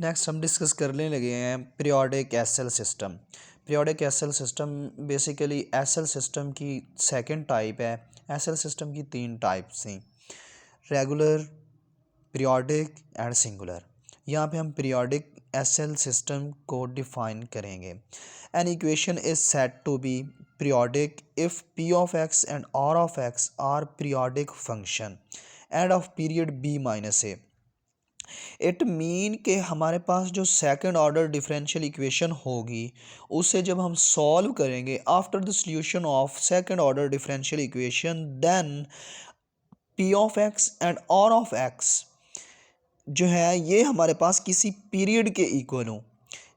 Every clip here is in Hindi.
नेक्स्ट हम डिस्कस करने लगे हैं periodic SL system. Periodic SL system basically SL system की सेकंड टाइप है। एसएल सिस्टम की तीन टाइप्स हैं, रेगुलर, पीरियोडिक एंड सिंगुलर। यहाँ पे हम पीरियोडिक एसएल सिस्टम को डिफाइन करेंगे। An equation is said to be periodic if p of x and r of x are periodic function and of period b minus a। It mean के हमारे पास जो सेकंड ऑर्डर डिफरेंशियल इक्वेशन होगी उसे जब हम सॉल्व करेंगे after the solution of second order differential equation then p of x and r of x जो है ये हमारे पास किसी पीरियड के इक्वल हो।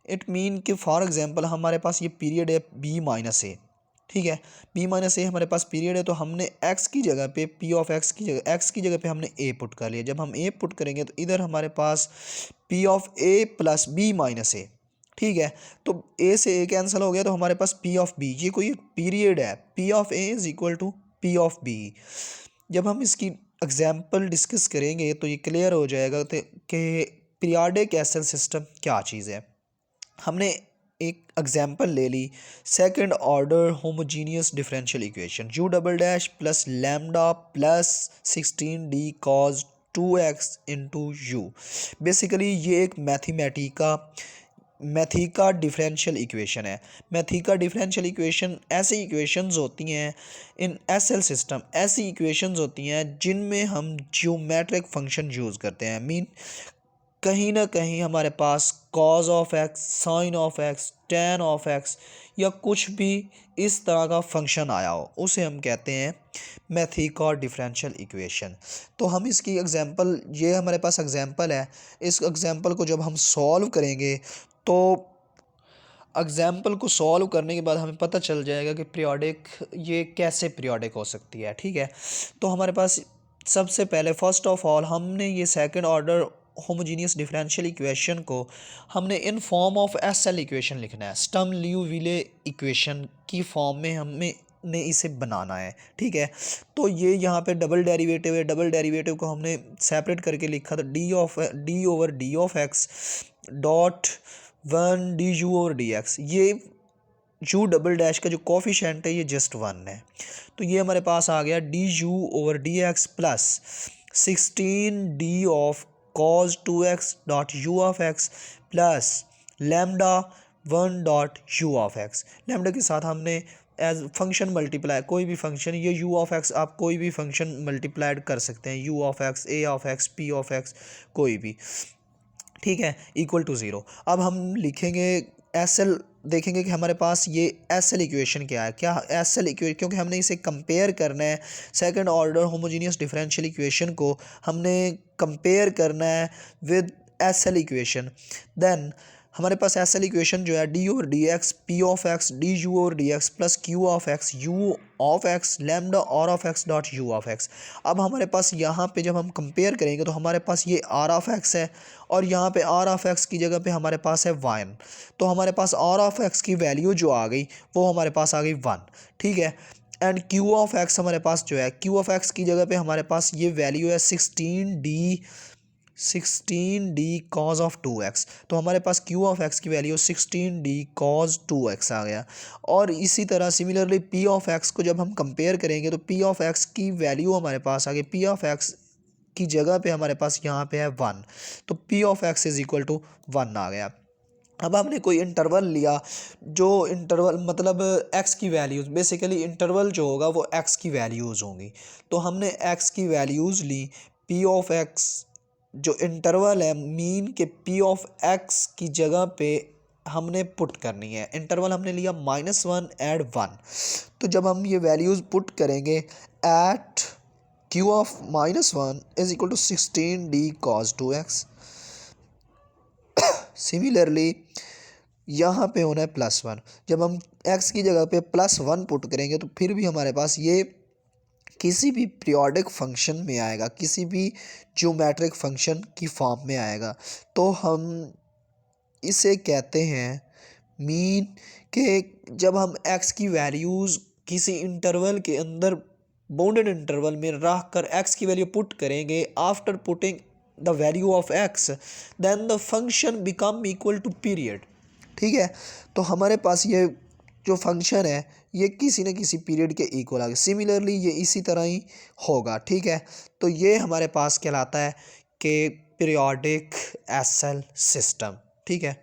इट मीन कि फॉर एग्जांपल हमारे पास ये पीरियड है b माइनस ए, ठीक है। b माइनस ए हमारे पास पीरियड है तो हमने x की जगह पे p ऑफ x की जगह x की जगह पे हमने a पुट कर लिया। जब हम a पुट करेंगे तो इधर हमारे पास p of a plus b minus a, ठीक है। तो a से a कैंसिल हो गया तो हमारे पास p ऑफ b, ये कोई पीरियड है, p of a is equal to p of b। जब हम इसकी एग्जाम्पल डिस्कस करेंगे तो ये क्लियर हो जाएगा कि पीरियोडिक एसएल सिस्टम क्या चीज़ है। हमने एक एग्जाम्पल ले ली, second order homogeneous differential equation u double dash plus lambda plus 16d cos 2x into u. Basically ये एक मैथीका डिफरेंशियल इक्वेशन है। मैथीका डिफरेंशियल इक्वेशन ऐसी इक्वेशंस होती हैं इन एसएल सिस्टम, ऐसी इक्वेशंस होती हैं जिनमें हम ज्योमेट्रिक फंक्शन यूज़ करते हैं। मीन कहीं ना कहीं हमारे पास cos of x, sine of x, tan of x या कुछ भी इस तरह का फंक्शन आया हो उसे हम कहते हैं मैथीका डिफरेंशियल इक्वेशन। तो हम इसकी एग्जांपल, ये हमारे पास एग्जांपल है, इस एग्जांपल को जब हम सॉल्व करेंगे तो एग्जाम्पल को सॉल्व करने के बाद हमें पता चल जाएगा कि पीरियोडिक ये कैसे पीरियोडिक हो सकती है, ठीक है। तो हमारे पास सबसे पहले फर्स्ट ऑफ ऑल हमने ये second order homogeneous differential equation को हमने in form of SL equation लिखना है। स्टर्म लिउविले इक्वेशन की फॉर्म में हमें ने इसे बनाना है, ठीक है। तो ये यहाँ पे डबल डेरिवेटिव है, डबल डेरिवेटिव को हमने सेपरेट करके लिखा था D over D of x dot 1 du over dx। ये u डबल डैश का जो कोफिशिएंट है ये जस्ट 1 है, तो ये हमारे पास आ गया du over dx plus 16d of cos 2x dot u of x plus lambda 1 dot u of x। Lambda के साथ हमने एज फंक्शन मल्टीप्लाई, कोई भी फंक्शन, ये u ऑफ x आप कोई भी फंक्शन मल्टीप्लाइड कर सकते हैं, u of x, a of x, p of x, कोई भी, ठीक है, इक्वल टू 0। अब हम लिखेंगे एसएल, देखेंगे कि हमारे पास ये एसएल इक्वेशन क्या है। क्या एसएल इक्वेशन, क्योंकि हमने इसे कंपेयर करना है, second order homogeneous differential equation को हमने कंपेयर करना है विद एसएल इक्वेशन। देन हमारे पास एसएल इक्वेशन जो है d over d x p of x d u over d x plus q of x u of x lambda r of x dot u of x. अब हमारे पास यहाँ पे जब हम कंपेयर करेंगे तो हमारे पास ये आर ऑफ एक्स है और यहाँ पे आर ऑफ एक्स की जगह पे हमारे पास है 1, तो हमारे पास आर ऑफ एक्स की वैल्यू जो आ गई वो हमारे पास आ गई 1, ठीक है। एंड क्यू ऑफ एक्स हमारे पास जो है, क्यू ऑफ एक्स की जगह पे हमारे पास ये वैल्यू है 16d cos ऑफ 2x, तो हमारे पास q ऑफ x की वैल्यू 16d cos 2x आ गया। और इसी तरह सिमिलरली p ऑफ x को जब हम कंपेयर करेंगे तो p ऑफ x की वैल्यू हमारे पास आ गई, p ऑफ x की जगह पे हमारे पास यहाँ पे है 1, तो p of x is equal to 1 आ गया। अब हमने कोई इंटरवल लिया, जो इंटरवल मतलब x की वैल्यूज़, बेसिकली इंटरवल जो होगा वो x की वैल्यूज़ होंगी, तो हमने x की वैल्यूज़ ली, p ऑफ x जो इंटरवल है, मीन के p ऑफ x की जगह पे हमने पुट करनी है। इंटरवल हमने लिया -1 एंड 1, तो जब हम ये वैल्यूज़ पुट करेंगे at q of -1 is equal to 16d cos 2x। Similarly यहाँ पे होना है +1, जब हम x की जगह पे +1 पुट करेंगे तो फिर भी हमारे पास ये किसी भी पीरियोडिक फंक्शन में आएगा, किसी भी ज्योमेट्रिक फंक्शन की फॉर्म में आएगा, तो हम इसे कहते हैं मीन के जब हम x की वैल्यूज़ किसी इंटरवल के अंदर बाउंडेड इंटरवल में रख कर x की वैल्यू पुट करेंगे, after putting the value of x then the function become equal to period. ठीक है, तो हमारे पास ये जो फंक्शन है ये किसी न किसी पीरियड के इक्वल आ गया। सिमिलरली ये इसी तरह ही होगा। ठीक है, तो ये हमारे पास कहलाता है कि पीरियोडिक एसएल सिस्टम। ठीक है।